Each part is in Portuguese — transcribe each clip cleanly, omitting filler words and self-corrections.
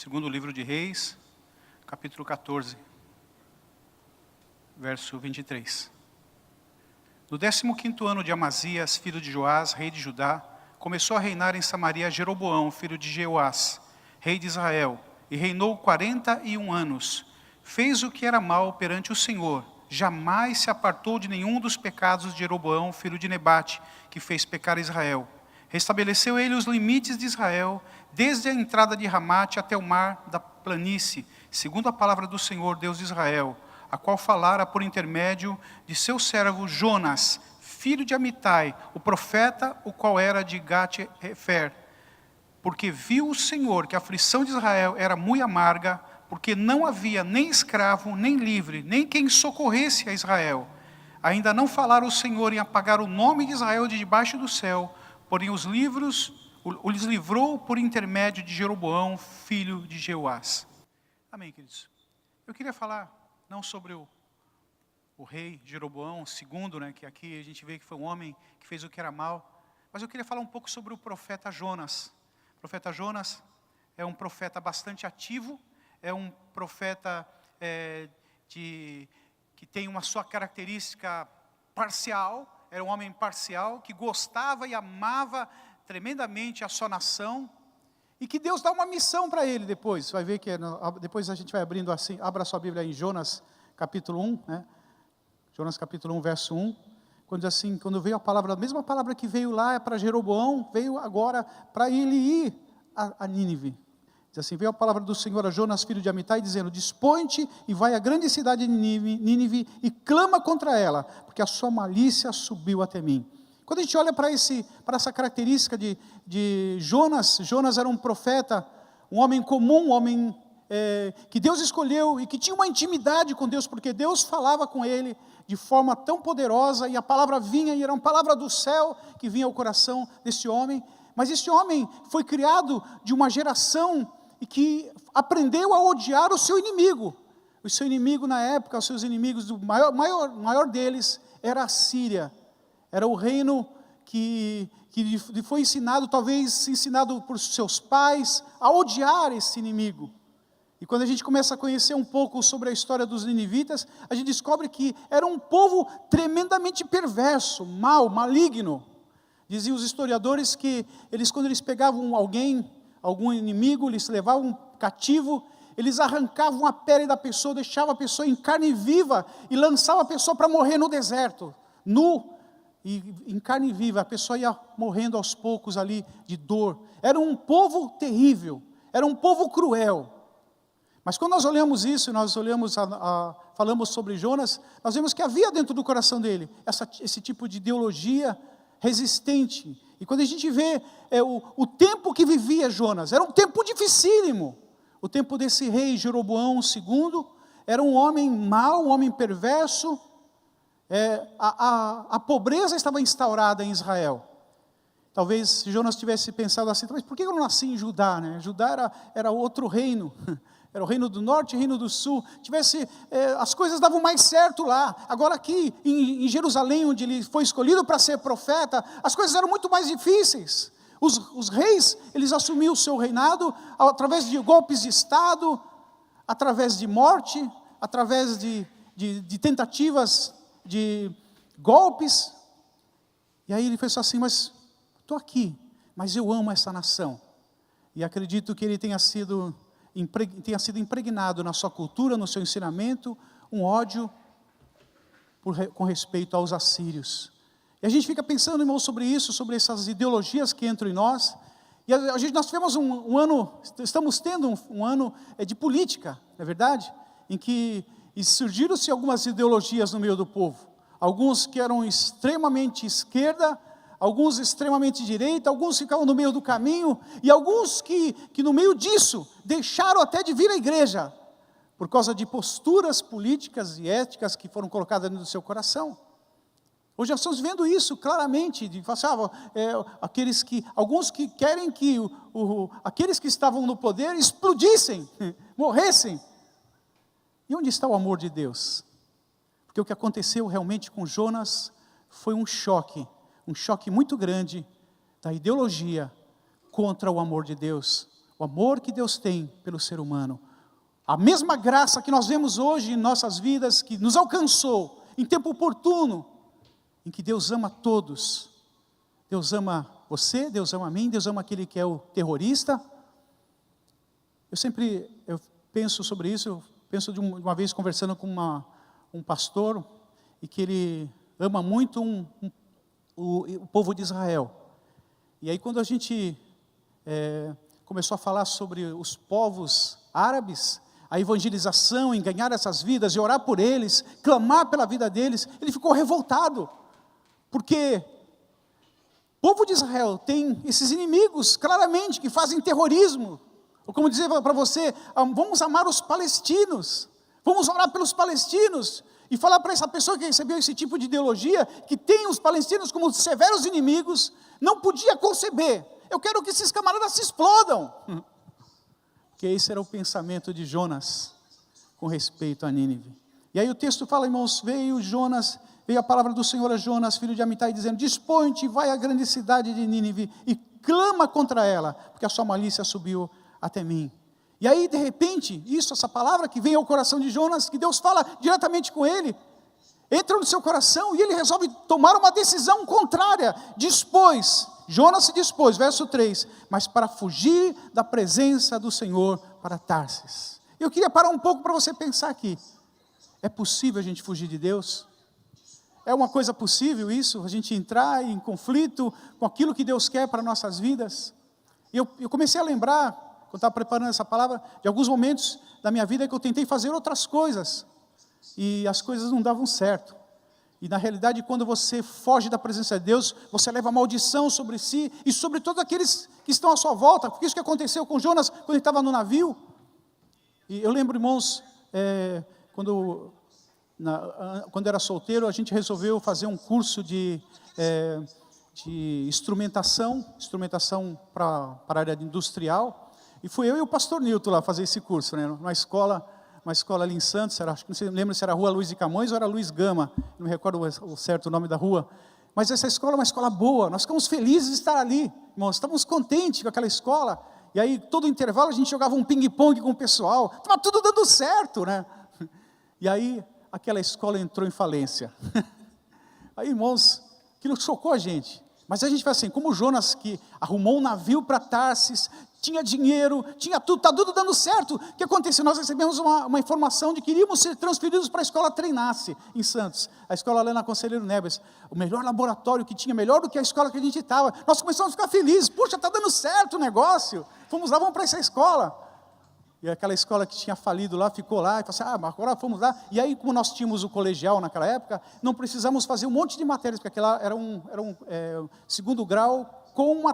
Segundo livro de Reis, capítulo 14, verso 23. No 15º ano de Amazias, filho de Joás, rei de Judá, começou a reinar em Samaria Jeroboão, filho de Jeoás, rei de Israel, e reinou 41 anos. Fez o que era mal perante o Senhor, jamais se apartou de nenhum dos pecados de Jeroboão, filho de Nebate, que fez pecar Israel. Restabeleceu ele os limites de Israel, desde a entrada de Ramate até o mar da planície, segundo a palavra do Senhor, Deus de Israel, a qual falara por intermédio de seu servo Jonas, filho de Amitai, o profeta, o qual era de Gat-Hefer. Porque viu o Senhor que a aflição de Israel era muito amarga, porque não havia nem escravo, nem livre, nem quem socorresse a Israel. Ainda não falara o Senhor em apagar o nome de Israel de debaixo do céu, porém os livrou por intermédio de Jeroboão, filho de Jeoás. Amém, queridos? Eu queria falar não sobre o rei Jeroboão II, que aqui a gente vê que foi um homem que fez o que era mal, mas eu queria falar um pouco sobre o profeta Jonas. O profeta Jonas é um profeta bastante ativo, é um profeta que tem uma sua característica parcial. Era um homem parcial, que gostava e amava tremendamente a sua nação, e que Deus dá uma missão para ele depois. Vai ver que depois a gente vai abrindo assim, abra sua Bíblia em Jonas capítulo 1, Jonas capítulo 1, verso 1, quando diz assim, quando veio a palavra, a mesma palavra que veio lá para Jeroboão, veio agora para ele ir a Nínive. Diz assim, veio a palavra do Senhor a Jonas, filho de Amitai, dizendo, dispõe-te e vai à grande cidade de Nínive e clama contra ela, porque a sua malícia subiu até mim. Quando a gente olha para essa característica de Jonas, Jonas era um profeta, um homem comum, um homem que Deus escolheu e que tinha uma intimidade com Deus, porque Deus falava com ele de forma tão poderosa, e a palavra vinha, e era uma palavra do céu que vinha ao coração desse homem. Mas esse homem foi criado de uma geração e que aprendeu a odiar o seu inimigo. O seu inimigo na época, os seus inimigos, o maior deles era a Síria. Era o reino que foi ensinado, talvez ensinado por seus pais, a odiar esse inimigo. E quando a gente começa a conhecer um pouco sobre a história dos ninivitas, a gente descobre que era um povo tremendamente perverso, mau, maligno. Diziam os historiadores que quando eles pegavam algum inimigo, eles levavam cativo, eles arrancavam a pele da pessoa, deixavam a pessoa em carne viva e lançavam a pessoa para morrer no deserto, nu e em carne viva. A pessoa ia morrendo aos poucos ali de dor. Era um povo terrível, era um povo cruel. Mas quando nós olhamos isso, nós olhamos, falamos sobre Jonas, nós vemos que havia dentro do coração dele esse tipo de ideologia resistente. E quando a gente vê o tempo que vivia Jonas, era um tempo dificílimo. O tempo desse rei Jeroboão II, era um homem mau, um homem perverso. A pobreza estava instaurada em Israel. Talvez se Jonas tivesse pensado assim, mas por que eu não nasci em Judá? Judá era outro reino. Era o reino do norte e o reino do sul. As coisas davam mais certo lá. Agora aqui em Jerusalém, onde ele foi escolhido para ser profeta, as coisas eram muito mais difíceis. Os reis, eles assumiam o seu reinado através de golpes de estado, através de morte, através de tentativas de golpes. E aí ele pensou assim, mas estou aqui, mas eu amo essa nação. E acredito que ele tenha sido impregnado na sua cultura, no seu ensinamento, um ódio com respeito aos assírios. E a gente fica pensando, irmão, sobre isso, sobre essas ideologias que entram em nós. E nós tivemos estamos tendo um ano de política, não é verdade? Em que surgiram-se algumas ideologias no meio do povo. Alguns que eram extremamente esquerda, alguns extremamente direita, alguns ficavam no meio do caminho, e alguns que no meio disso, deixaram até de vir à igreja, por causa de posturas políticas e éticas que foram colocadas no seu coração. Hoje nós estamos vendo isso claramente, alguns que querem que aqueles que estavam no poder explodissem, morressem. E onde está o amor de Deus? Porque o que aconteceu realmente com Jonas foi um choque muito grande da ideologia contra o amor de Deus, o amor que Deus tem pelo ser humano, a mesma graça que nós vemos hoje em nossas vidas, que nos alcançou em tempo oportuno, em que Deus ama todos. Deus ama você, Deus ama a mim, Deus ama aquele que é o terrorista. Eu penso sobre isso, eu penso de uma vez conversando com um pastor, e que ele ama muito o povo de Israel. E aí quando a gente começou a falar sobre os povos árabes, a evangelização, em ganhar essas vidas, e orar por eles, clamar pela vida deles, ele ficou revoltado, porque o povo de Israel tem esses inimigos, claramente, que fazem terrorismo. Ou como dizer para você, vamos amar os palestinos, vamos orar pelos palestinos, e falar para essa pessoa que recebeu esse tipo de ideologia, que tem os palestinos como severos inimigos, não podia conceber. Eu quero que esses camaradas se explodam. Porque esse era o pensamento de Jonas, com respeito a Nínive. E aí o texto fala, irmãos, veio a palavra do Senhor a Jonas, filho de Amitai, dizendo, dispõe-te, vai à grande cidade de Nínive, e clama contra ela, porque a sua malícia subiu até mim. E aí, de repente, essa palavra que vem ao coração de Jonas, que Deus fala diretamente com ele, entra no seu coração e ele resolve tomar uma decisão contrária. Jonas se dispôs, verso 3, mas para fugir da presença do Senhor para Tarsis. Eu queria parar um pouco para você pensar aqui. É possível a gente fugir de Deus? É uma coisa possível isso? A gente entrar em conflito com aquilo que Deus quer para nossas vidas? E eu comecei a lembrar, quando estava preparando essa palavra, de alguns momentos da minha vida que eu tentei fazer outras coisas, e as coisas não davam certo. E na realidade, quando você foge da presença de Deus, você leva maldição sobre si, e sobre todos aqueles que estão à sua volta, porque isso que aconteceu com Jonas, quando ele estava no navio. E eu lembro, irmãos, quando era solteiro, a gente resolveu fazer um curso de instrumentação para a área industrial, e fui eu e o pastor Nilton lá fazer esse curso, né? Uma escola ali em Santos, acho que não sei, lembro se era a rua Luiz de Camões ou era Luiz Gama, não me recordo o certo nome da rua, mas essa escola é uma escola boa, nós ficamos felizes de estar ali, irmãos, estávamos contentes com aquela escola, e aí todo intervalo a gente jogava um ping-pong com o pessoal, estava tudo dando certo, né? E aí aquela escola entrou em falência. Aí, irmãos, aquilo chocou a gente. Mas a gente faz assim, como o Jonas, que arrumou um navio para Tarsis, tinha dinheiro, tinha tudo, está tudo dando certo. O que aconteceu? Nós recebemos uma informação de que iríamos ser transferidos para a escola Treinasse, em Santos. A escola lá na Conselheiro Neves. O melhor laboratório que tinha, melhor do que a escola que a gente estava. Nós começamos a ficar felizes. Puxa, está dando certo o negócio. Fomos lá, vamos para essa escola. E aquela escola que tinha falido lá, ficou lá, e falou assim, mas agora fomos lá. E aí, como nós tínhamos o colegial naquela época, não precisamos fazer um monte de matérias, porque aquela era um segundo grau com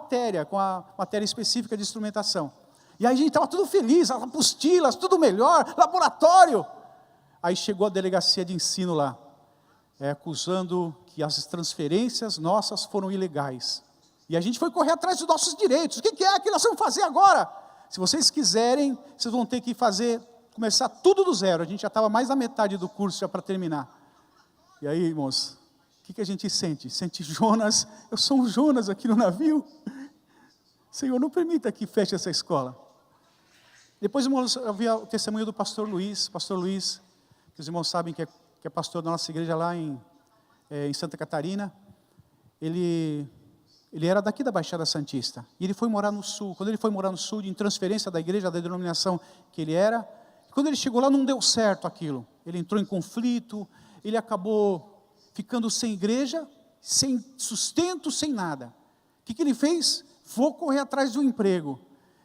a matéria específica de instrumentação. E aí a gente estava tudo feliz, apostilas, tudo melhor, laboratório. Aí chegou a delegacia de ensino lá, acusando que as transferências nossas foram ilegais. E a gente foi correr atrás dos nossos direitos. O que é que nós vamos fazer agora? Se vocês quiserem, vocês vão ter que começar tudo do zero. A gente já estava mais da metade do curso já para terminar. E aí, irmãos, o que a gente sente? Sente Jonas, eu sou um Jonas aqui no navio. Senhor, não permita que feche essa escola. Depois, irmãos, eu vi o testemunho do pastor Luiz, que os irmãos sabem que é pastor da nossa igreja lá em Santa Catarina. Ele era daqui da Baixada Santista, e ele foi morar no Sul. Quando ele foi morar no Sul, em transferência da igreja, da denominação que ele era, quando ele chegou lá não deu certo aquilo, ele entrou em conflito, ele acabou ficando sem igreja, sem sustento, sem nada. O que ele fez? Vou correr atrás de um emprego,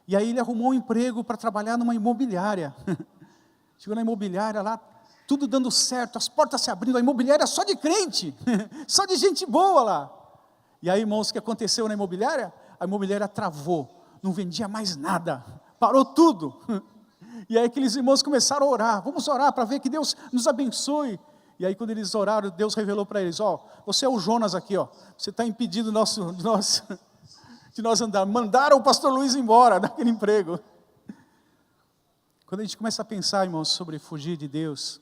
e aí ele arrumou um emprego para trabalhar numa imobiliária. Chegou na imobiliária lá, tudo dando certo, as portas se abrindo, a imobiliária só de crente, só de gente boa lá. E aí, irmãos, o que aconteceu na imobiliária? A imobiliária travou, não vendia mais nada, parou tudo. E aí aqueles irmãos começaram a orar, vamos orar para ver que Deus nos abençoe. E aí quando eles oraram, Deus revelou para eles, você é o Jonas aqui, você está impedindo de nós andar. Mandaram o pastor Luiz embora daquele emprego. Quando a gente começa a pensar, irmãos, sobre fugir de Deus,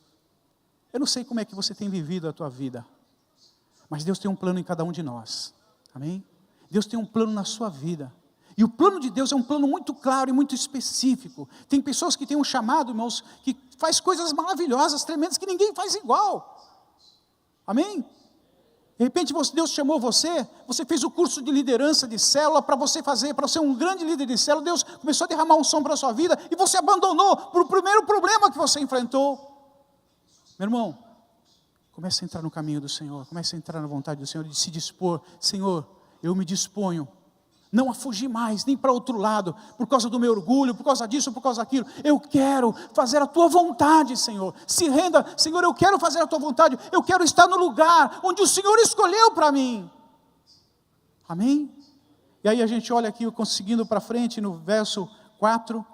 eu não sei como é que você tem vivido a tua vida, mas Deus tem um plano em cada um de nós. Amém? Deus tem um plano na sua vida. E o plano de Deus é um plano muito claro e muito específico. Tem pessoas que têm um chamado, irmãos, que faz coisas maravilhosas, tremendas, que ninguém faz igual. Amém? De repente Deus chamou você fez o curso de liderança de célula para você ser um grande líder de célula. Deus começou a derramar um som para a sua vida e você abandonou por o primeiro problema que você enfrentou. Meu irmão, comece a entrar no caminho do Senhor, comece a entrar na vontade do Senhor e se dispor. Senhor, eu me disponho, não a fugir mais, nem para outro lado, por causa do meu orgulho, por causa disso, por causa daquilo. Eu quero fazer a tua vontade, Senhor. Se renda, Senhor, eu quero fazer a tua vontade. Eu quero estar no lugar onde o Senhor escolheu para mim. Amém? E aí a gente olha aqui, seguindo para frente, no verso 4,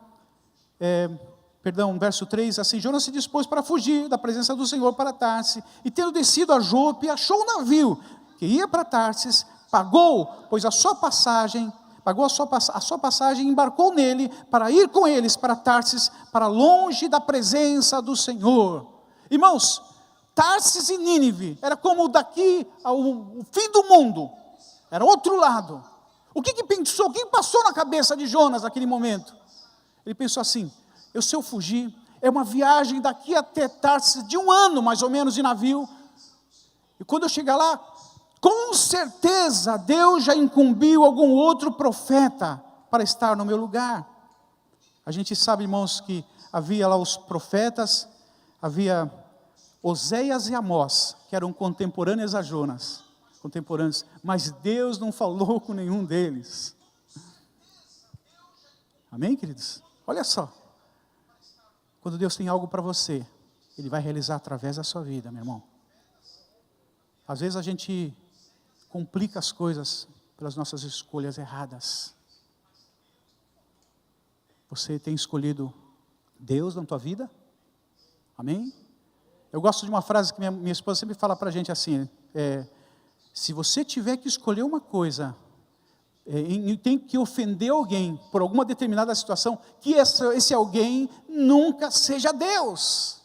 verso 3, assim, Jonas se dispôs para fugir da presença do Senhor para Tarsis, e tendo descido a Jope, achou um navio que ia para Tarsis, pagou a sua passagem e embarcou nele para ir com eles para Tarsis, para longe da presença do Senhor. Irmãos, Tarsis e Nínive era como daqui ao fim do mundo, era outro lado. O que pensou, o que passou na cabeça de Jonas naquele momento? Ele pensou assim: se eu fugir, é uma viagem daqui até Tarsis de 1 ano mais ou menos de navio, e quando eu chegar lá, com certeza Deus já incumbiu algum outro profeta para estar no meu lugar. A gente sabe, irmãos, que havia lá os profetas, havia Oséias e Amós, que eram contemporâneos a Jonas, mas Deus não falou com nenhum deles. Amém, queridos? Olha só, quando Deus tem algo para você, Ele vai realizar através da sua vida, meu irmão. Às vezes a gente complica as coisas pelas nossas escolhas erradas. Você tem escolhido Deus na tua vida? Amém? Eu gosto de uma frase que minha esposa sempre fala para a gente assim, se você tiver que escolher uma coisa, e tem que ofender alguém por alguma determinada situação, que esse alguém nunca seja Deus.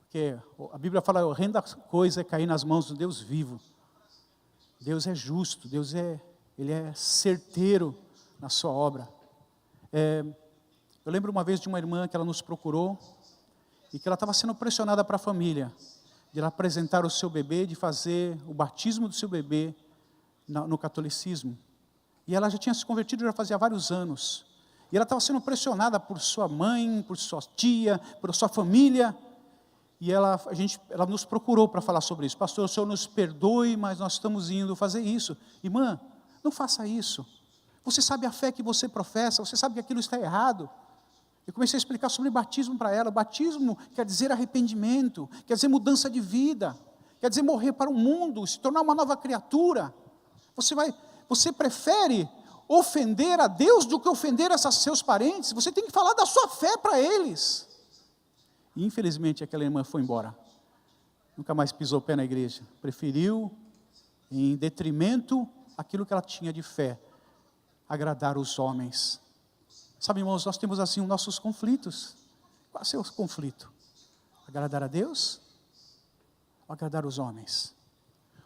Porque a Bíblia fala, a horrenda coisa é cair nas mãos do Deus vivo. Deus é justo, Ele é certeiro na sua obra. Eu lembro uma vez de uma irmã que ela nos procurou, e que ela estava sendo pressionada para a família, de ela apresentar o seu bebê, de fazer o batismo do seu bebê no catolicismo. E ela já tinha se convertido já fazia vários anos. E ela estava sendo pressionada por sua mãe, por sua tia, por sua família. E ela nos procurou para falar sobre isso. Pastor, o senhor nos perdoe, mas nós estamos indo fazer isso. Irmã, não faça isso. Você sabe a fé que você professa, você sabe que aquilo está errado. Eu comecei a explicar sobre batismo para ela. Batismo quer dizer arrependimento, quer dizer mudança de vida, quer dizer morrer para o mundo, se tornar uma nova criatura. Você prefere ofender a Deus do que ofender seus parentes? Você tem que falar da sua fé para eles. E infelizmente aquela irmã foi embora. Nunca mais pisou o pé na igreja. Preferiu, em detrimento aquilo que ela tinha de fé, agradar os homens. Sabe, irmãos, nós temos assim os nossos conflitos. Qual é o seu conflito? Agradar a Deus ou agradar os homens?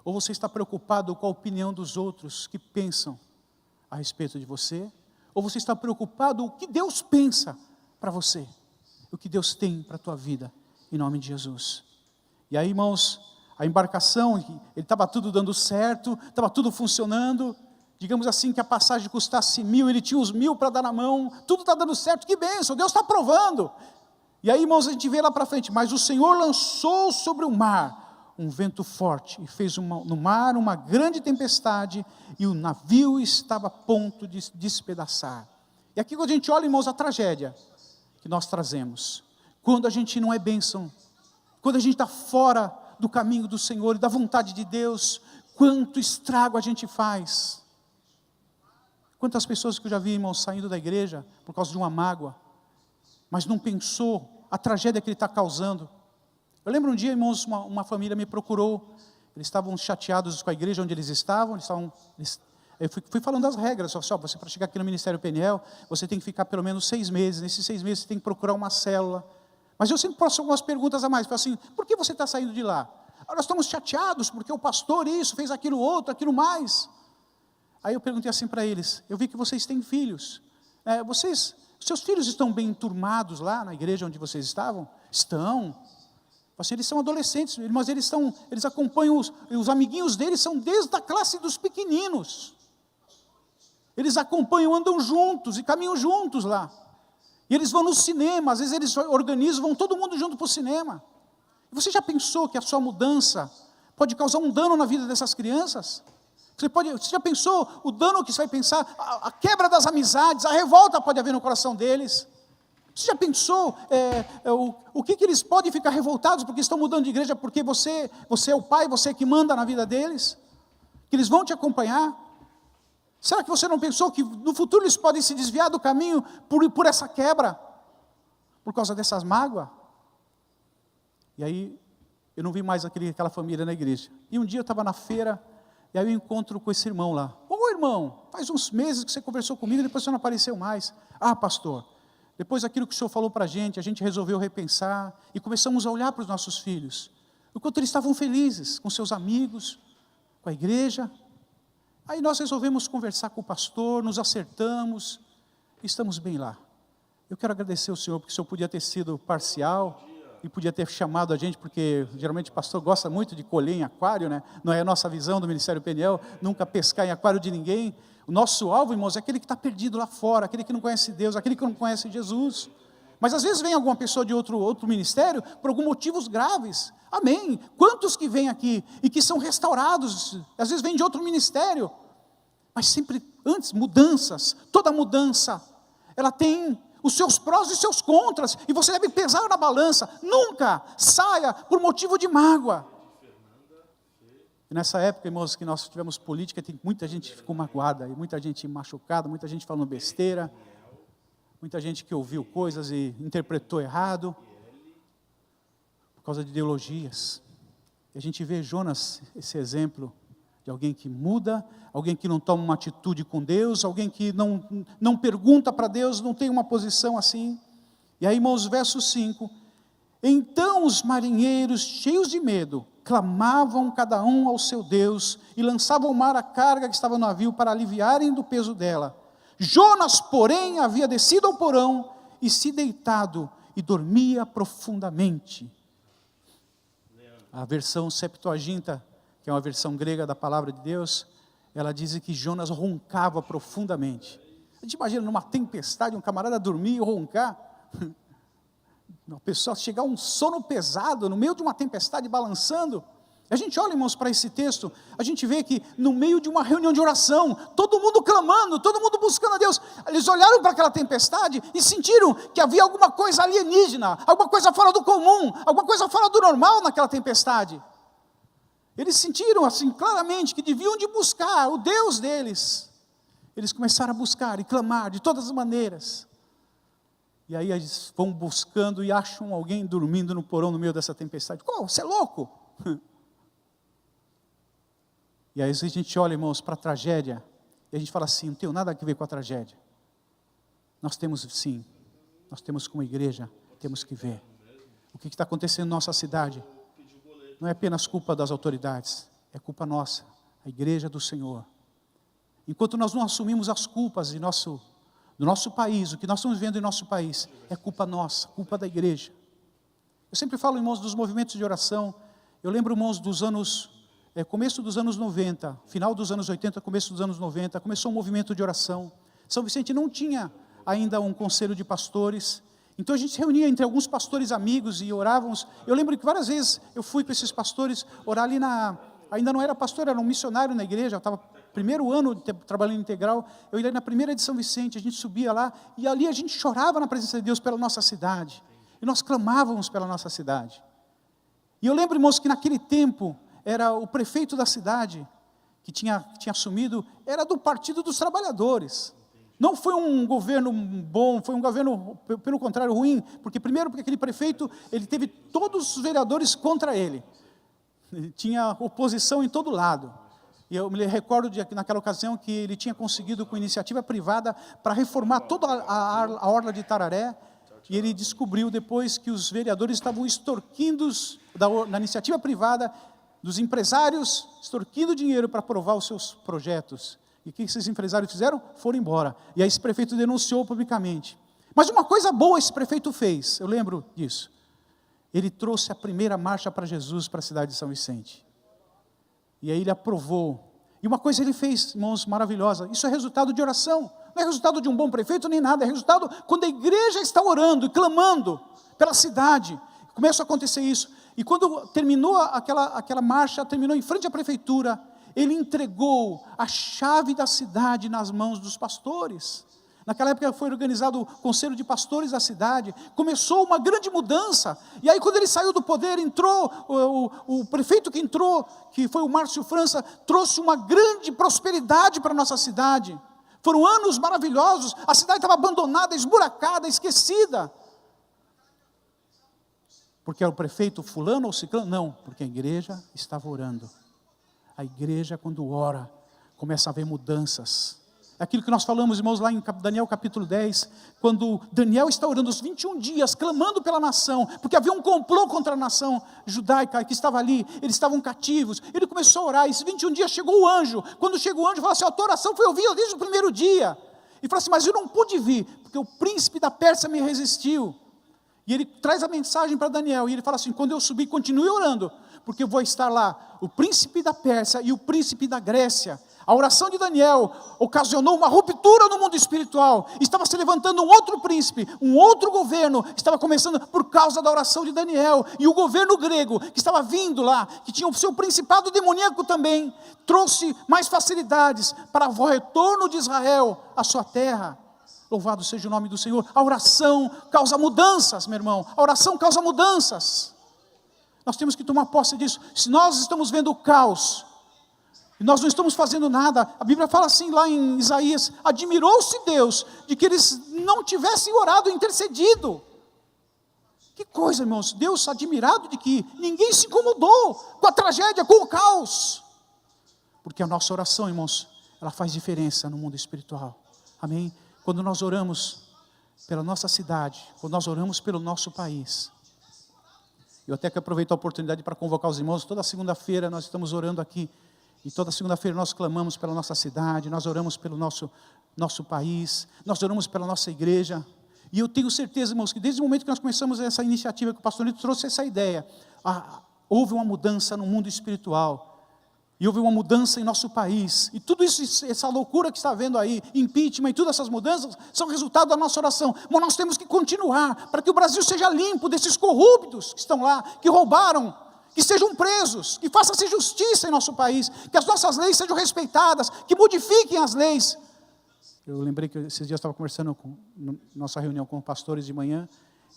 Ou você está preocupado com a opinião dos outros que pensam a respeito de você? Ou você está preocupado com o que Deus pensa para você? O que Deus tem para a tua vida, em nome de Jesus. E aí, irmãos, a embarcação, ele estava tudo dando certo, estava tudo funcionando. Digamos assim, que a passagem custasse 1.000, ele tinha os 1.000 para dar na mão, tudo está dando certo, que bênção, Deus está aprovando. E aí, irmãos, a gente vê lá para frente, mas o Senhor lançou sobre o mar um vento forte, e fez no mar uma grande tempestade, e o navio estava a ponto de despedaçar. E aqui quando a gente olha, irmãos, a tragédia que nós trazemos, quando a gente não é bênção, quando a gente está fora do caminho do Senhor e da vontade de Deus, quanto estrago a gente faz. Quantas pessoas que eu já vi, irmãos, saindo da igreja por causa de uma mágoa, mas não pensou a tragédia que ele está causando. Eu lembro um dia, irmãos, uma família me procurou, eles estavam chateados com a igreja onde eles estavam, eu fui falando das regras, você para chegar aqui no Ministério Peniel, você tem que ficar pelo menos 6 meses, nesses 6 meses você tem que procurar uma célula. Mas eu sempre faço algumas perguntas a mais, falo assim, por que você está saindo de lá? Nós estamos chateados porque o pastor isso, fez aquilo outro, aquilo mais. Aí eu perguntei assim para eles, eu vi que vocês têm filhos. Seus filhos estão bem enturmados lá na igreja onde vocês estavam? Estão. Assim, eles são adolescentes, mas eles acompanham, os amiguinhos deles são desde a classe dos pequeninos. Eles acompanham, andam juntos e caminham juntos lá. E eles vão no cinema, às vezes eles organizam, vão todo mundo junto para o cinema. Você já pensou que a sua mudança pode causar um dano na vida dessas crianças? Você já pensou o dano que você vai pensar, a quebra das amizades, a revolta pode haver no coração deles? Você já pensou o que eles podem ficar revoltados porque estão mudando de igreja, porque você é o pai, você é que manda na vida deles? Que eles vão te acompanhar? Será que você não pensou que no futuro eles podem se desviar do caminho por essa quebra? Por causa dessas mágoas? E aí, eu não vi mais aquela família na igreja. E um dia eu estava na feira, e aí eu encontro com esse irmão lá. Ô irmão, faz uns meses que você conversou comigo, depois você não apareceu mais. Ah, pastor, depois daquilo que o senhor falou para a gente resolveu repensar, e começamos a olhar para os nossos filhos. Enquanto eles estavam felizes, com seus amigos, com a igreja. Aí nós resolvemos conversar com o pastor, nos acertamos, e estamos bem lá. Eu quero agradecer ao senhor, porque o senhor podia ter sido parcial, e podia ter chamado a gente, porque geralmente o pastor gosta muito de colher em aquário, né? Não é a nossa visão do Ministério Peniel, nunca pescar em aquário de ninguém. O nosso alvo, irmãos, é aquele que está perdido lá fora, aquele que não conhece Deus, aquele que não conhece Jesus. Mas às vezes vem alguma pessoa de outro ministério, por alguns motivos graves. Amém. Quantos que vêm aqui, e que são restaurados, às vezes vêm de outro ministério. Mas sempre, antes, mudanças, toda mudança, ela tem os seus prós e seus contras, e você deve pesar na balança, nunca saia por motivo de mágoa. E nessa época, irmãos, que nós tivemos política, tem muita gente que ficou magoada, e muita gente machucada, muita gente falando besteira, muita gente que ouviu coisas e interpretou errado, por causa de ideologias. E a gente vê Jonas, esse exemplo, de alguém que muda, alguém que não toma uma atitude com Deus, alguém que não pergunta para Deus, não tem uma posição assim. E aí, irmãos, verso 5, então os marinheiros, cheios de medo, clamavam cada um ao seu Deus, e lançavam ao mar a carga que estava no navio, para aliviarem do peso dela. Jonas, porém, havia descido ao porão, e se deitado, e dormia profundamente. A versão Septuaginta, que é uma versão grega da palavra de Deus, ela diz que Jonas roncava profundamente. A gente imagina numa tempestade, um camarada dormir e roncar. A pessoa chegar a um sono pesado, no meio de uma tempestade balançando. A gente olha, irmãos, para esse texto, a gente vê que no meio de uma reunião de oração, todo mundo clamando, todo mundo buscando a Deus, eles olharam para aquela tempestade e sentiram que havia alguma coisa alienígena, alguma coisa fora do comum, alguma coisa fora do normal naquela tempestade. Eles sentiram assim claramente que deviam de buscar o Deus deles. Eles começaram a buscar e clamar de todas as maneiras. E aí eles vão buscando e acham alguém dormindo no porão no meio dessa tempestade. Como? Você é louco? E aí a gente olha, irmãos, para a tragédia, e a gente fala assim, não tenho nada a ver com a tragédia. Nós temos sim, nós temos como igreja, temos que ver o que está acontecendo na nossa cidade. Não é apenas culpa das autoridades, é culpa nossa, a igreja do Senhor. Enquanto nós não assumimos as culpas do nosso país, o que nós estamos vendo em nosso país, é culpa nossa, culpa da igreja. Eu sempre falo, irmãos, dos movimentos de oração. Eu lembro, irmãos, dos anos, começo dos anos 90, final dos anos 80, começo dos anos 90, começou um movimento de oração. São Vicente não tinha ainda um conselho de pastores, então a gente se reunia entre alguns pastores amigos e orávamos. Eu lembro que várias vezes eu fui com esses pastores orar ali ainda não era pastor, era um missionário na igreja, eu estava primeiro ano trabalhando integral, eu ia na primeira de São Vicente, a gente subia lá, e ali a gente chorava na presença de Deus pela nossa cidade, e nós clamávamos pela nossa cidade. E eu lembro, irmãos, que naquele tempo, era o prefeito da cidade, que tinha assumido, era do Partido dos Trabalhadores. Não foi um governo bom, foi um governo, pelo contrário, ruim, porque primeiro, porque aquele prefeito, ele teve todos os vereadores contra ele. Ele tinha oposição em todo lado. E eu me recordo naquela ocasião que ele tinha conseguido com iniciativa privada para reformar toda a orla de Tararé, e ele descobriu depois que os vereadores estavam extorquindo da iniciativa privada, dos empresários, extorquindo dinheiro para aprovar os seus projetos. E o que esses empresários fizeram? Foram embora. E aí esse prefeito denunciou publicamente. Mas uma coisa boa esse prefeito fez, eu lembro disso. Ele trouxe a primeira marcha para Jesus para a cidade de São Vicente. E aí ele aprovou. E uma coisa ele fez, irmãos, maravilhosa. Isso é resultado de oração. Não é resultado de um bom prefeito nem nada. É resultado quando a igreja está orando e clamando pela cidade. Começa a acontecer isso. E quando terminou aquela marcha, terminou em frente à prefeitura, ele entregou a chave da cidade nas mãos dos pastores. Naquela época foi organizado o conselho de pastores da cidade, começou uma grande mudança, e aí quando ele saiu do poder, entrou, o prefeito que entrou, que foi o Márcio França, trouxe uma grande prosperidade para a nossa cidade. Foram anos maravilhosos, a cidade estava abandonada, esburacada, esquecida. Porque era o prefeito fulano ou ciclano? Não, porque a igreja estava orando. A igreja, quando ora, começa a haver mudanças. Aquilo que nós falamos, irmãos, lá em Daniel capítulo 10, quando Daniel está orando os 21 dias, clamando pela nação, porque havia um complô contra a nação judaica que estava ali, eles estavam cativos, ele começou a orar, e esses 21 dias chegou o anjo, quando chegou o anjo, falou assim, a tua oração foi ouvida desde o primeiro dia, e falou assim, mas eu não pude vir, porque o príncipe da Pérsia me resistiu, e ele traz a mensagem para Daniel, e ele fala assim, quando eu subir, continue orando, porque eu vou estar lá, o príncipe da Pérsia e o príncipe da Grécia. A oração de Daniel ocasionou uma ruptura no mundo espiritual. Estava se levantando um outro príncipe, um outro governo, estava começando por causa da oração de Daniel. E o governo grego, que estava vindo lá, que tinha o seu principado demoníaco também, trouxe mais facilidades para o retorno de Israel à sua terra. Louvado seja o nome do Senhor. A oração causa mudanças, meu irmão. A oração causa mudanças. Nós temos que tomar posse disso. Se nós estamos vendo o caos, e nós não estamos fazendo nada, a Bíblia fala assim lá em Isaías, admirou-se Deus de que eles não tivessem orado, intercedido. Que coisa, irmãos, Deus admirado de que ninguém se incomodou com a tragédia, com o caos. Porque a nossa oração, irmãos, ela faz diferença no mundo espiritual. Amém? Quando nós oramos pela nossa cidade, quando nós oramos pelo nosso país. Eu até quero aproveitar a oportunidade para convocar os irmãos, toda segunda-feira nós estamos orando aqui, e toda segunda-feira nós clamamos pela nossa cidade, nós oramos pelo nosso país, nós oramos pela nossa igreja, e eu tenho certeza, irmãos, que desde o momento que nós começamos essa iniciativa, que o pastor Lito trouxe essa ideia, houve uma mudança no mundo espiritual, e houve uma mudança em nosso país, e tudo isso, essa loucura que está havendo aí, impeachment e todas essas mudanças, são resultado da nossa oração, mas nós temos que continuar, para que o Brasil seja limpo desses corruptos que estão lá, que roubaram, que sejam presos, que faça-se justiça em nosso país, que as nossas leis sejam respeitadas, que modifiquem as leis. Eu lembrei que esses dias eu estava conversando nossa reunião com pastores de manhã,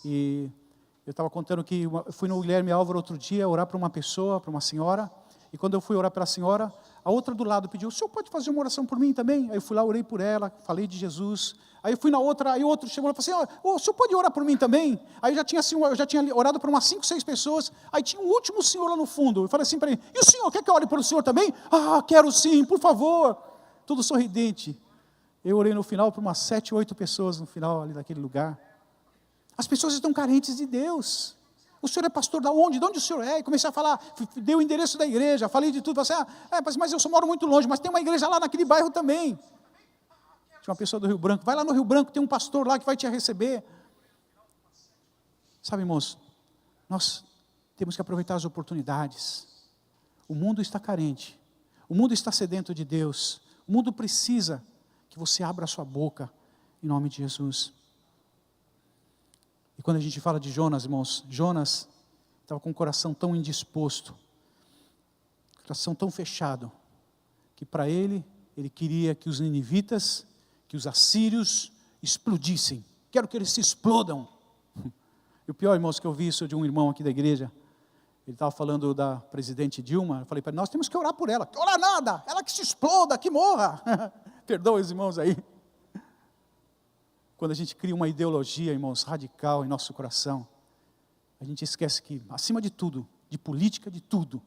e eu estava contando que eu fui no Guilherme Álvaro outro dia, orar para uma pessoa, para uma senhora, e quando eu fui orar para a senhora, a outra do lado pediu, o senhor pode fazer uma oração por mim também? Aí eu fui lá, orei por ela, falei de Jesus. Aí eu fui na outra, aí o outro chegou e falou assim, o senhor pode orar por mim também? Aí eu já tinha orado por umas 5, 6 pessoas, aí tinha um último senhor lá no fundo, eu falei assim para ele, e o senhor, quer que eu ore pelo senhor também? Ah, quero sim, por favor. Todo sorridente. Eu orei no final por umas 7, 8 pessoas no final ali daquele lugar. As pessoas estão carentes de Deus. O senhor é pastor de onde? De onde o senhor é? E comecei a falar, dei o endereço da igreja, falei de tudo, falei assim, mas eu só moro muito longe, mas tem uma igreja lá naquele bairro também. Tinha uma pessoa do Rio Branco, vai lá no Rio Branco, tem um pastor lá que vai te receber. Sabe, irmãos, nós temos que aproveitar as oportunidades. O mundo está carente, o mundo está sedento de Deus, o mundo precisa que você abra a sua boca, em nome de Jesus. E quando a gente fala de Jonas, irmãos, Jonas estava com o coração tão indisposto, coração tão fechado, que para ele queria que os ninivitas, que os assírios explodissem. Quero que eles se explodam. E o pior, irmãos, que eu vi isso de um irmão aqui da igreja, ele estava falando da presidente Dilma, eu falei para ele, nós temos que orar por ela. Orar nada, ela que se exploda, que morra. Perdoa os irmãos aí. Quando a gente cria uma ideologia, irmãos, radical em nosso coração, a gente esquece que, acima de tudo, de política, de tudo,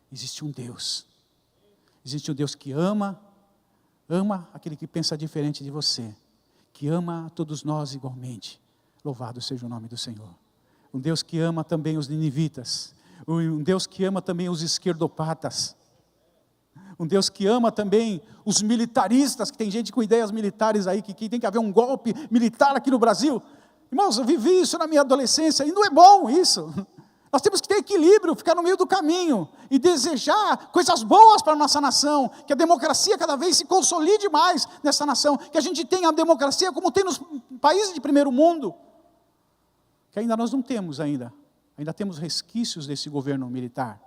existe um Deus. Existe um Deus que ama aquele que pensa diferente de você, que ama a todos nós igualmente. Louvado seja o nome do Senhor. Um Deus que ama também os ninivitas, um Deus que ama também os esquerdopatas, Um Deus que ama também os militaristas, que tem gente com ideias militares aí, que tem que haver um golpe militar aqui no Brasil. Irmãos, eu vivi isso na minha adolescência, e não é bom isso. Nós temos que ter equilíbrio, ficar no meio do caminho, e desejar coisas boas para a nossa nação, que a democracia cada vez se consolide mais nessa nação, que a gente tenha a democracia como tem nos países de primeiro mundo, que ainda nós não temos ainda temos resquícios desse governo militar.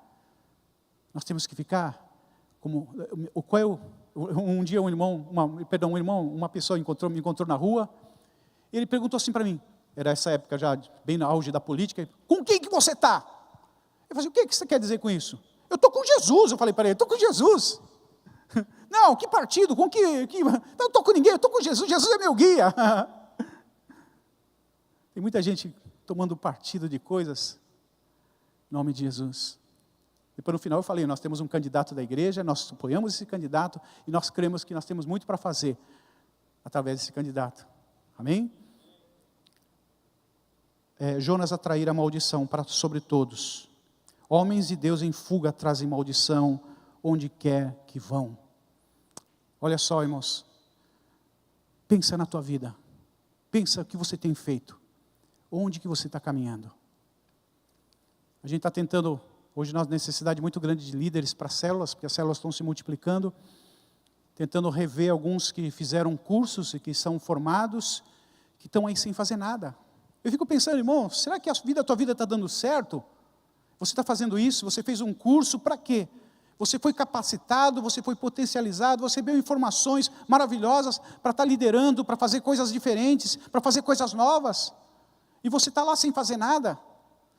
Nós temos que ficar como, um dia uma pessoa me encontrou na rua, e ele perguntou assim para mim, era essa época já bem no auge da política, com quem que você está? Eu falei, o que você quer dizer com isso? Eu estou com Jesus, eu falei para ele, estou com Jesus. Não, que partido, com que não estou com ninguém, eu estou com Jesus, Jesus é meu guia. Tem muita gente tomando partido de coisas, em nome de Jesus. Depois no final eu falei, nós temos um candidato da igreja, nós apoiamos esse candidato, e nós cremos que nós temos muito para fazer, através desse candidato. Amém? Jonas atrair a maldição sobre todos. Homens de Deus em fuga trazem maldição, onde quer que vão. Olha só, irmãos, pensa na tua vida, pensa o que você tem feito, onde que você está caminhando. A gente está tentando, hoje nós temos necessidade muito grande de líderes para células, porque as células estão se multiplicando, tentando rever alguns que fizeram cursos e que são formados, que estão aí sem fazer nada. Eu fico pensando, irmão, será que a tua vida está dando certo? Você está fazendo isso, você fez um curso, para quê? Você foi capacitado, você foi potencializado, você recebeu informações maravilhosas para estar liderando, para fazer coisas diferentes, para fazer coisas novas. E você está lá sem fazer nada.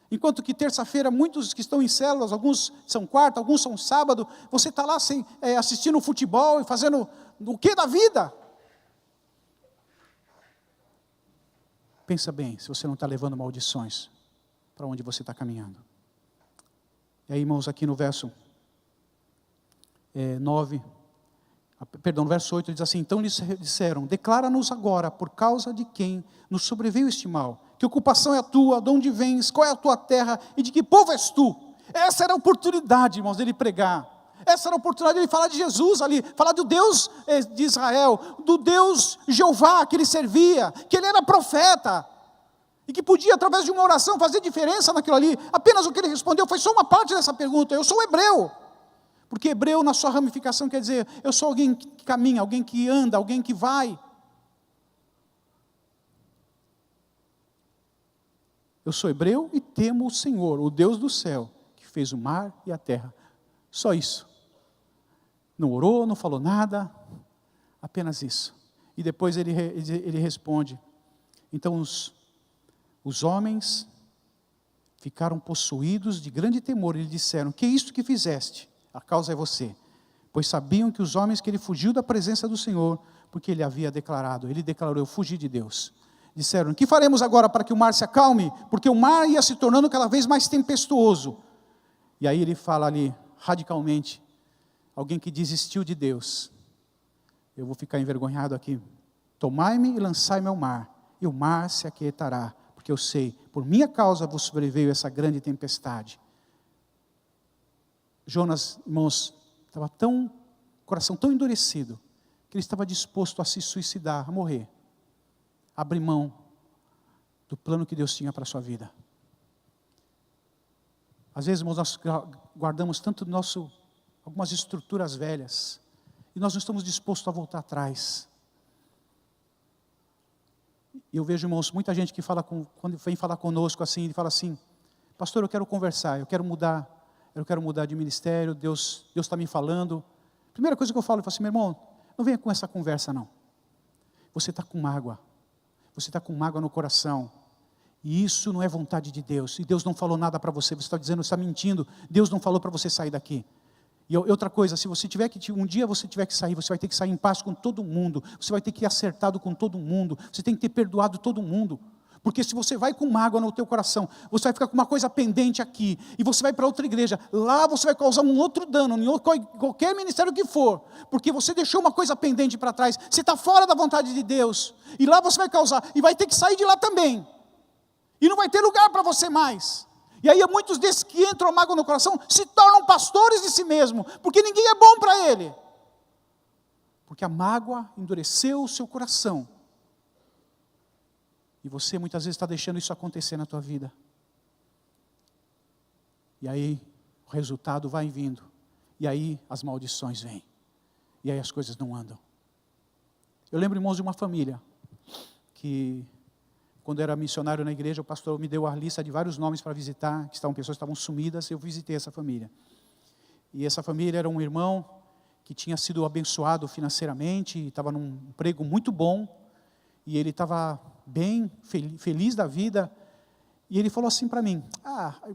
Enquanto que terça-feira, muitos que estão em células, alguns são quarta, alguns são sábado, você está lá assistindo futebol e fazendo o que da vida? Pensa bem, se você não está levando maldições para onde você está caminhando. E aí, irmãos, aqui no verso 8, ele diz assim, então eles disseram, declara-nos agora, por causa de quem nos sobreveio este mal, que ocupação é a tua, de onde vens, qual é a tua terra, e de que povo és tu? Essa era a oportunidade, irmãos, dele pregar. Essa era a oportunidade de ele falar de Jesus ali, falar do Deus de Israel, do Deus Jeová que ele servia, que ele era profeta, e que podia, através de uma oração, fazer diferença naquilo ali. Apenas o que ele respondeu foi só uma parte dessa pergunta, eu sou hebreu. Porque hebreu, na sua ramificação, quer dizer, eu sou alguém que caminha, alguém que anda, alguém que vai. Eu sou hebreu e temo o Senhor, o Deus do céu, que fez o mar e a terra. Só isso. Não orou, não falou nada, apenas isso. E depois ele responde, então os homens ficaram possuídos de grande temor, e lhe disseram, que é isto que fizeste? A causa é você, pois sabiam que os homens que ele fugiu da presença do Senhor, porque ele havia declarado, ele declarou, eu fugi de Deus. Disseram, que faremos agora para que o mar se acalme? Porque o mar ia se tornando cada vez mais tempestuoso. E aí ele fala ali, radicalmente, alguém que desistiu de Deus. Eu vou ficar envergonhado aqui. Tomai-me e lançai-me ao mar, e o mar se aquietará, porque eu sei, por minha causa vos sobreveio essa grande tempestade. Jonas, irmãos, estava coração tão endurecido, que ele estava disposto a se suicidar, a morrer. Abrir mão do plano que Deus tinha para a sua vida. Às vezes, irmãos, nós guardamos tanto algumas estruturas velhas, e nós não estamos dispostos a voltar atrás. E eu vejo, irmãos, muita gente que quando vem falar conosco assim, ele fala assim, pastor, eu quero conversar, eu quero mudar de ministério, Deus está me falando. Primeira coisa que eu falo assim, meu irmão, não venha com essa conversa não. Você está com mágoa, você está com mágoa no coração, e isso não é vontade de Deus, e Deus não falou nada para você, você está dizendo, você está mentindo, Deus não falou para você sair daqui. E outra coisa, se você um dia você tiver que sair, você vai ter que sair em paz com todo mundo, você vai ter que ir acertado com todo mundo, você tem que ter perdoado todo mundo, porque se você vai com mágoa no teu coração, você vai ficar com uma coisa pendente aqui, e você vai para outra igreja, lá você vai causar um outro dano, em qualquer ministério que for, porque você deixou uma coisa pendente para trás, você está fora da vontade de Deus, e lá você vai causar, e vai ter que sair de lá também, e não vai ter lugar para você mais. E aí muitos desses que entram a mágoa no coração se tornam pastores de si mesmo, porque ninguém é bom para ele. Porque a mágoa endureceu o seu coração. E você muitas vezes está deixando isso acontecer na tua vida. E aí o resultado vai vindo. E aí as maldições vêm. E aí as coisas não andam. Eu lembro, irmãos, de uma família que, quando eu era missionário na igreja, o pastor me deu a lista de vários nomes para visitar, pessoas que estavam sumidas, eu visitei essa família. E essa família era um irmão que tinha sido abençoado financeiramente, estava num emprego muito bom, e ele estava bem, feliz da vida, e ele falou assim para mim,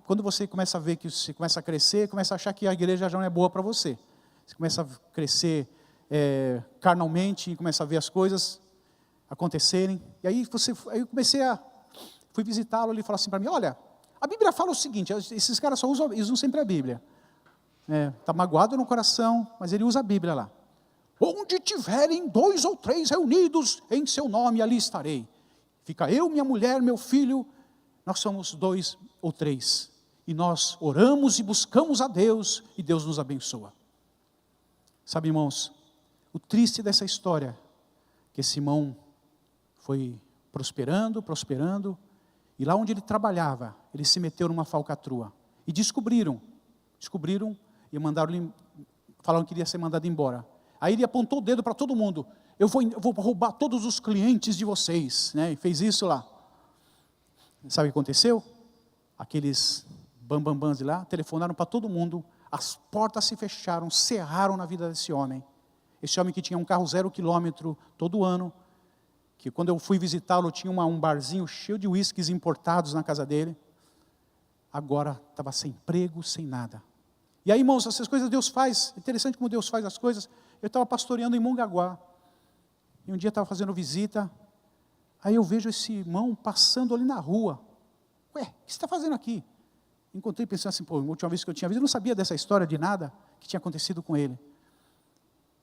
quando você começa a ver que você começa a crescer, começa a achar que a igreja já não é boa para você. Você começa a crescer carnalmente, e começa a ver as coisas acontecerem. E aí eu fui visitá-lo, ele falou assim para mim, olha, a Bíblia fala o seguinte, esses caras só usam sempre a Bíblia. Está magoado no coração, mas ele usa a Bíblia lá. Onde tiverem 2 ou 3 reunidos em seu nome, ali estarei. Fica eu, minha mulher, meu filho, nós somos 2 ou 3. E nós oramos e buscamos a Deus, e Deus nos abençoa. Sabe, irmãos, o triste dessa história, que esse irmão foi prosperando, e lá onde ele trabalhava, ele se meteu numa falcatrua. E descobriram, e falaram que iria ser mandado embora. Aí ele apontou o dedo para todo mundo, eu vou roubar todos os clientes de vocês, né? E fez isso lá. Sabe o que aconteceu? Aqueles bambambãs de lá, telefonaram para todo mundo, as portas se fecharam, cerraram na vida desse homem. Esse homem que tinha um carro 0 quilômetro todo ano, que quando eu fui visitá-lo tinha um barzinho cheio de uísques importados na casa dele, agora estava sem emprego, sem nada. E aí, irmãos, essas coisas Deus faz, interessante como Deus faz as coisas. Eu estava pastoreando em Mongaguá, e um dia estava fazendo visita, aí eu vejo esse irmão passando ali na rua. O que você está fazendo aqui? Encontrei pensando assim, a última vez que eu tinha visto, eu não sabia dessa história de nada que tinha acontecido com ele.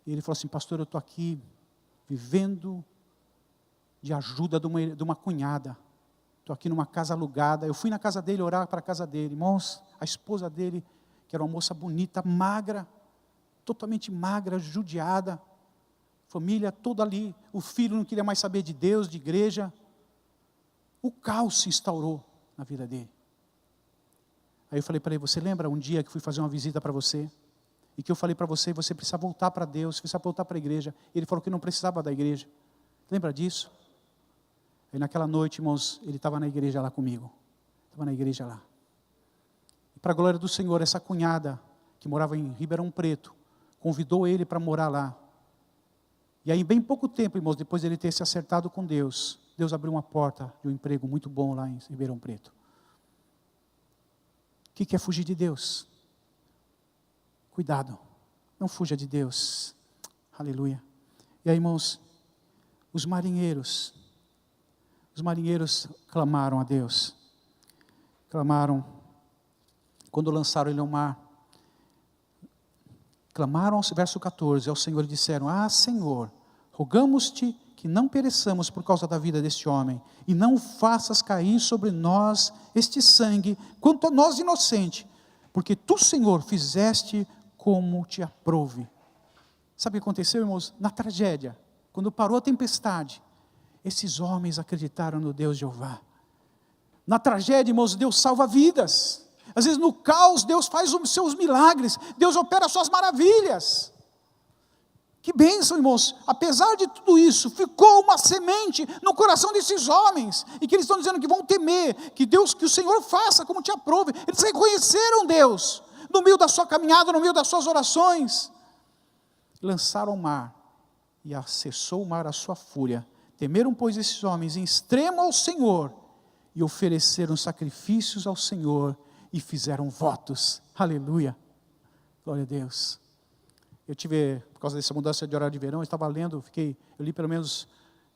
E ele falou assim, pastor, eu estou aqui vivendo de ajuda de uma cunhada. Estou aqui numa casa alugada. Eu fui na casa dele, orar para a casa dele. Irmãos, a esposa dele, que era uma moça bonita, magra, totalmente magra, judiada. Família toda ali. O filho não queria mais saber de Deus, de igreja. O caos se instaurou na vida dele. Aí eu falei para ele, você lembra um dia que fui fazer uma visita para você? E que eu falei para você, você precisa voltar para Deus, você precisa voltar para a igreja. Ele falou que não precisava da igreja. Lembra disso? E naquela noite, irmãos, ele estava na igreja lá comigo. Estava na igreja lá. E para a glória do Senhor, essa cunhada, que morava em Ribeirão Preto, convidou ele para morar lá. E aí, em bem pouco tempo, irmãos, depois de ele ter se acertado com Deus, Deus abriu uma porta de um emprego muito bom lá em Ribeirão Preto. O que é fugir de Deus? Cuidado, não fuja de Deus. Aleluia. E aí, irmãos, os marinheiros clamaram a Deus. Clamaram, quando lançaram ele ao mar. Clamaram, verso 14, ao Senhor e disseram, Senhor, rogamos-te que não pereçamos por causa da vida deste homem, e não faças cair sobre nós este sangue, quanto a nós inocente, porque tu, Senhor, fizeste como te aprouve. Sabe o que aconteceu, irmãos? Na tragédia, quando parou a tempestade, esses homens acreditaram no Deus Jeová. Na tragédia, irmãos, Deus salva vidas. Às vezes no caos, Deus faz os seus milagres, Deus opera as suas maravilhas. Que bênção, irmãos. Apesar de tudo isso, ficou uma semente no coração desses homens, e que eles estão dizendo que vão temer, que o Senhor faça como te aprouve. Eles reconheceram Deus, no meio da sua caminhada, no meio das suas orações. Lançaram ao mar, e acessou o mar a sua fúria. Temeram, pois, esses homens em extremo ao Senhor, e ofereceram sacrifícios ao Senhor, e fizeram votos. Aleluia. Glória a Deus. Eu tive, por causa dessa mudança de horário de verão, eu estava lendo, eu li pelo menos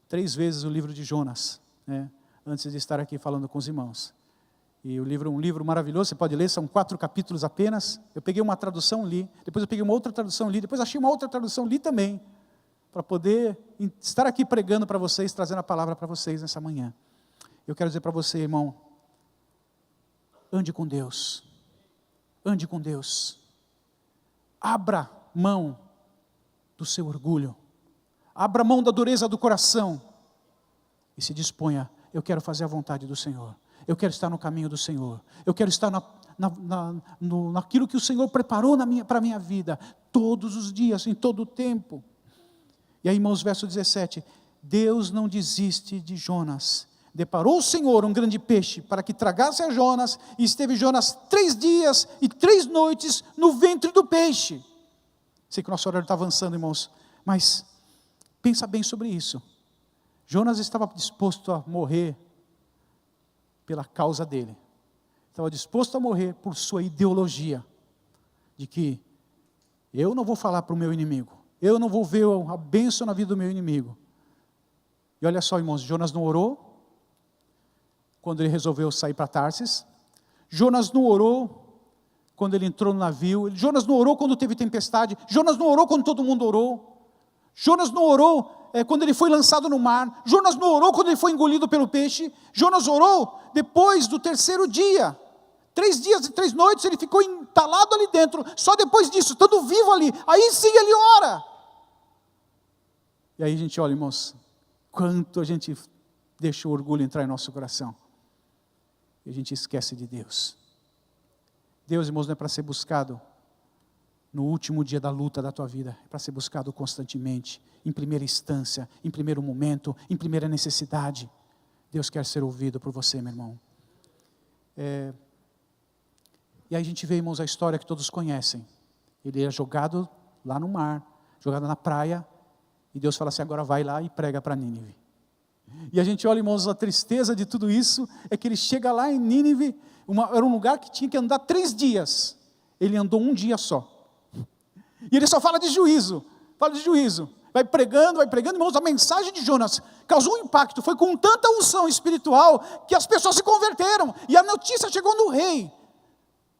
3 vezes o livro de Jonas, né, antes de estar aqui falando com os irmãos. E o livro é um livro maravilhoso, você pode ler, são 4 capítulos apenas. Eu peguei uma tradução, li, depois eu peguei uma outra tradução, li, depois achei uma outra tradução, li também, para poder estar aqui pregando para vocês, trazendo a palavra para vocês nessa manhã. Eu quero dizer para você, irmão, ande com Deus. Ande com Deus. Abra mão do seu orgulho. Abra mão da dureza do coração. E se disponha, eu quero fazer a vontade do Senhor. Eu quero estar no caminho do Senhor. Eu quero estar naquilo que o Senhor preparou para a minha vida. Todos os dias, em todo o tempo. E aí, irmãos, verso 17. Deus não desiste de Jonas. Deparou o Senhor um grande peixe para que tragasse a Jonas. E esteve Jonas 3 dias e 3 noites no ventre do peixe. Sei que o nosso horário está avançando, irmãos. Mas pensa bem sobre isso. Jonas estava disposto a morrer pela causa dele. Estava disposto a morrer por sua ideologia. De que eu não vou falar para o meu inimigo. Eu não vou ver a bênção na vida do meu inimigo. E olha só, irmãos, Jonas não orou quando ele resolveu sair para Tarsis. Jonas não orou quando ele entrou no navio. Jonas não orou quando teve tempestade. Jonas não orou quando todo mundo orou. Jonas não orou quando ele foi lançado no mar. Jonas não orou quando ele foi engolido pelo peixe. Jonas orou depois do 3º dia. 3 dias e 3 noites ele ficou entalado ali dentro. Só depois disso, estando vivo ali, aí sim ele ora. E aí a gente olha, irmãos, quanto a gente deixa o orgulho entrar em nosso coração. E a gente esquece de Deus. Deus, irmãos, não é para ser buscado no último dia da luta da tua vida. É para ser buscado constantemente, em primeira instância, em primeiro momento, em primeira necessidade. Deus quer ser ouvido por você, meu irmão. E aí a gente vê, irmãos, a história que todos conhecem. Ele é jogado lá no mar, jogado na praia, e Deus fala assim, agora vai lá e prega para Nínive. E a gente olha, irmãos, a tristeza de tudo isso, é que ele chega lá em Nínive, era um lugar que tinha que andar 3 dias, ele andou 1 dia só. E ele só fala de juízo, vai pregando, irmãos, a mensagem de Jonas causou um impacto, foi com tanta unção espiritual, que as pessoas se converteram, e a notícia chegou no rei,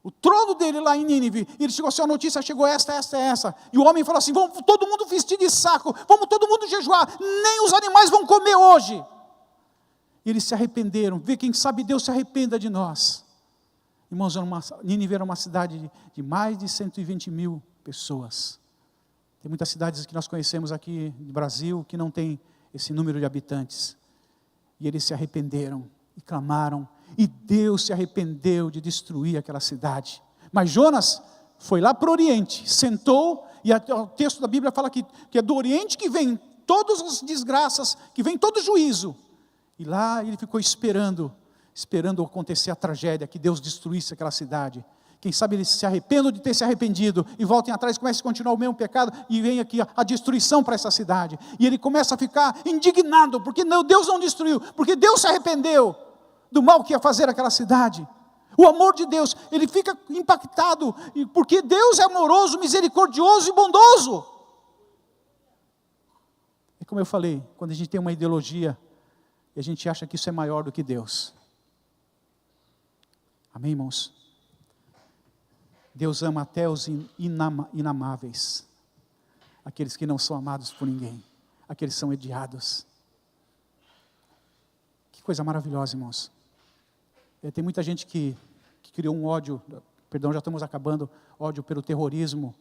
o trono dele lá em Nínive, e ele chegou assim, a notícia chegou essa, e o homem falou assim, vamos todo mundo vestir de saco, vamos todo mundo jejuar, nem os animais vão comer hoje. E eles se arrependeram, vê quem sabe Deus se arrependa de nós. Irmãos, Nínive era uma cidade de mais de 120 mil pessoas. Tem muitas cidades que nós conhecemos aqui no Brasil, que não tem esse número de habitantes. E eles se arrependeram, e clamaram, e Deus se arrependeu de destruir aquela cidade. Mas Jonas foi lá para o Oriente, sentou, e o texto da Bíblia fala que é do Oriente que vem todas as desgraças, que vem todo o juízo. E lá ele ficou esperando acontecer a tragédia, que Deus destruísse aquela cidade. Quem sabe eles se arrependam de ter se arrependido, e voltem atrás, comecem a continuar o mesmo pecado, e vem aqui a destruição para essa cidade. E ele começa a ficar indignado, porque Deus não destruiu, porque Deus se arrependeu do mal que ia fazer aquela cidade. O amor de Deus, ele fica impactado, porque Deus é amoroso, misericordioso e bondoso. E como eu falei, quando a gente tem uma ideologia, e a gente acha que isso é maior do que Deus. Amém, irmãos? Deus ama até os inamáveis, aqueles que não são amados por ninguém, aqueles que são odiados. Que coisa maravilhosa, irmãos. Tem muita gente que criou um ódio, já estamos acabando, ódio pelo terrorismo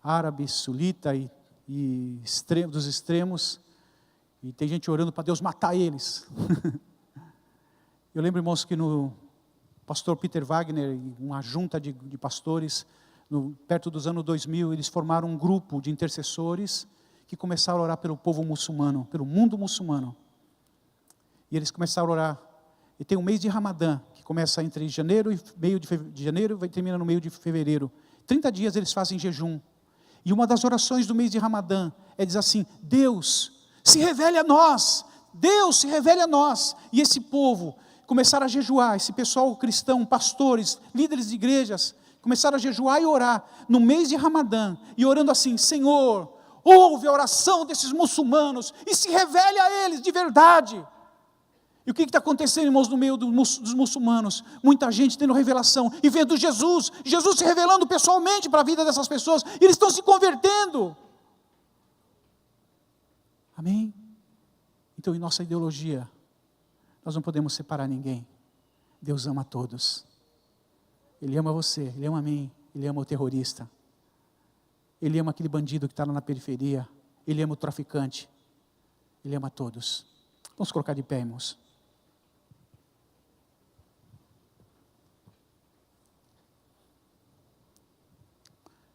árabe, sulita e dos extremos, e tem gente orando para Deus matar eles. Eu lembro, irmãos, que no pastor Peter Wagner e uma junta de pastores, perto dos anos 2000, eles formaram um grupo de intercessores que começaram a orar pelo povo muçulmano, pelo mundo muçulmano. E eles começaram a orar. E tem um mês de Ramadã, que começa entre janeiro e meio de janeiro e termina no meio de fevereiro. 30 dias eles fazem jejum. E uma das orações do mês de Ramadã diz assim, Deus, se revele a nós. Deus, se revele a nós. E esse povo começaram a jejuar, esse pessoal cristão, pastores, líderes de igrejas, começaram a jejuar e orar no mês de Ramadã, e orando assim, Senhor, ouve a oração desses muçulmanos, e se revele a eles de verdade. E o que está acontecendo, irmãos, no meio dos muçulmanos? Muita gente tendo revelação, e vendo Jesus se revelando pessoalmente para a vida dessas pessoas, e eles estão se convertendo. Amém? Então, em nossa ideologia, nós não podemos separar ninguém. Deus ama a todos. Ele ama você, Ele ama a mim, Ele ama o terrorista. Ele ama aquele bandido que está lá na periferia. Ele ama o traficante. Ele ama todos. Vamos colocar de pé, irmãos.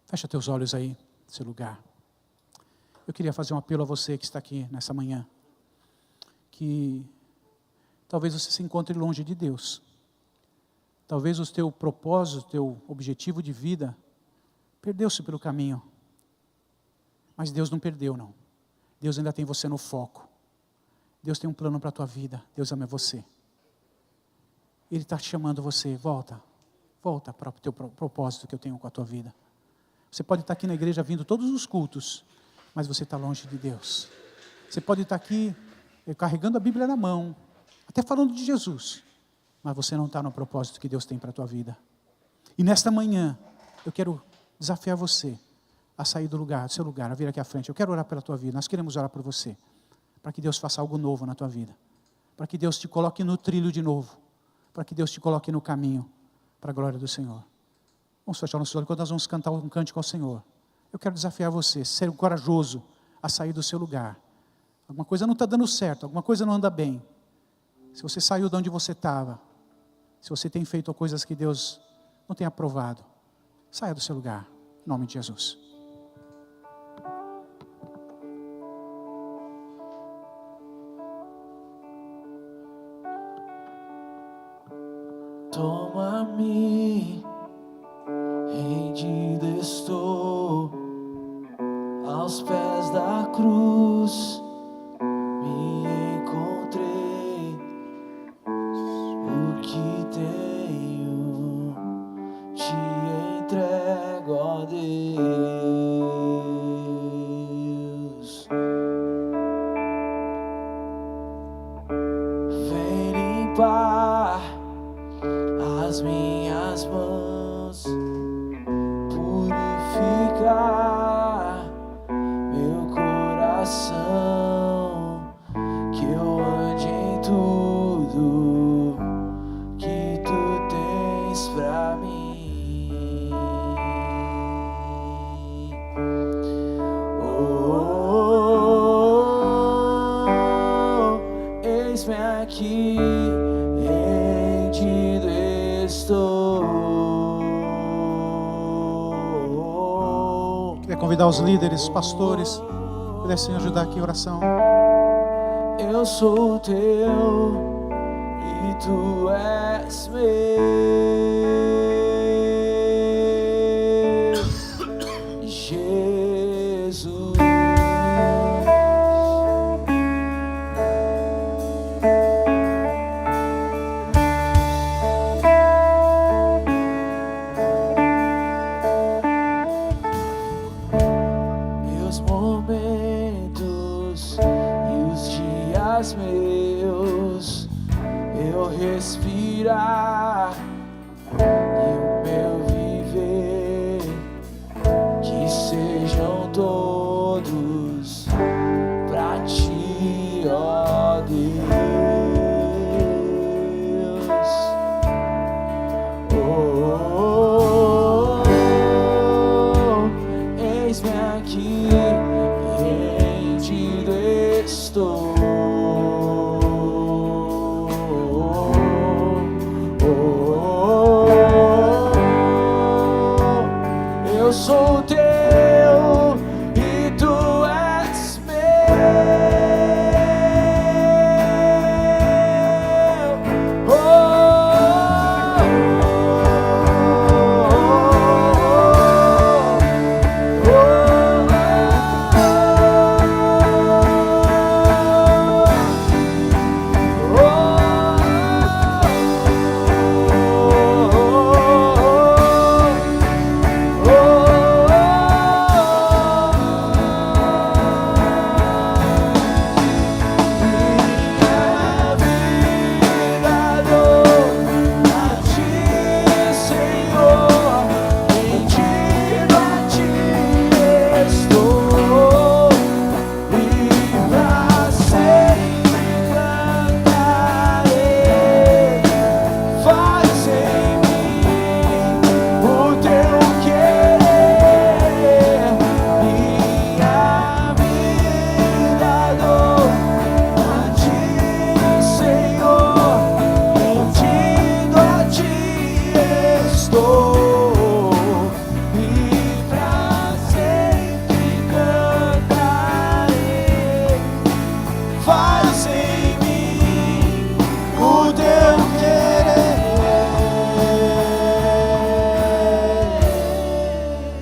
Fecha teus olhos aí, nesse lugar. Eu queria fazer um apelo a você que está aqui nessa manhã. Que talvez você se encontre longe de Deus. Talvez o teu propósito, o teu objetivo de vida perdeu-se pelo caminho. Mas Deus não perdeu, não. Deus ainda tem você no foco. Deus tem um plano para a tua vida. Deus ama você. Ele está chamando você, volta para o teu propósito que eu tenho com a tua vida. Você pode estar aqui na igreja vindo todos os cultos, mas você está longe de Deus. Você pode estar aqui carregando a Bíblia na mão, até falando de Jesus, mas você não está no propósito que Deus tem para a tua vida. E nesta manhã, eu quero desafiar você a sair do seu lugar, a vir aqui à frente. Eu quero orar pela tua vida, nós queremos orar por você, para que Deus faça algo novo na tua vida, para que Deus te coloque no trilho de novo, para que Deus te coloque no caminho, para a glória do Senhor. Vamos fechar nossos olhos, quando nós vamos cantar um cântico ao Senhor. Eu quero desafiar você, ser corajoso a sair do seu lugar. Alguma coisa não está dando certo, alguma coisa não anda bem. Se você saiu de onde você estava, se você tem feito coisas que Deus não tem aprovado, saia do seu lugar, em nome de Jesus. Toma-me, rendido estou aos pés da cruz, me encontrei, o que tenho te entrego, ó Deus. Vem limpar as minhas mãos, purificar meu coração, que eu ande em tudo que tu tens pra mim. Oh, eis-me aqui, rendido estou. Queria convidar os líderes, os pastores, pudessem ajudar aqui em oração. Eu sou teu e tu és meu, Jesus. Meus momentos e os dias meus, eu respirar e o meu viver, que sejam todos pra ti, ó Deus. Oh, eis-me aqui, rendido estou.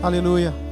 Aleluia.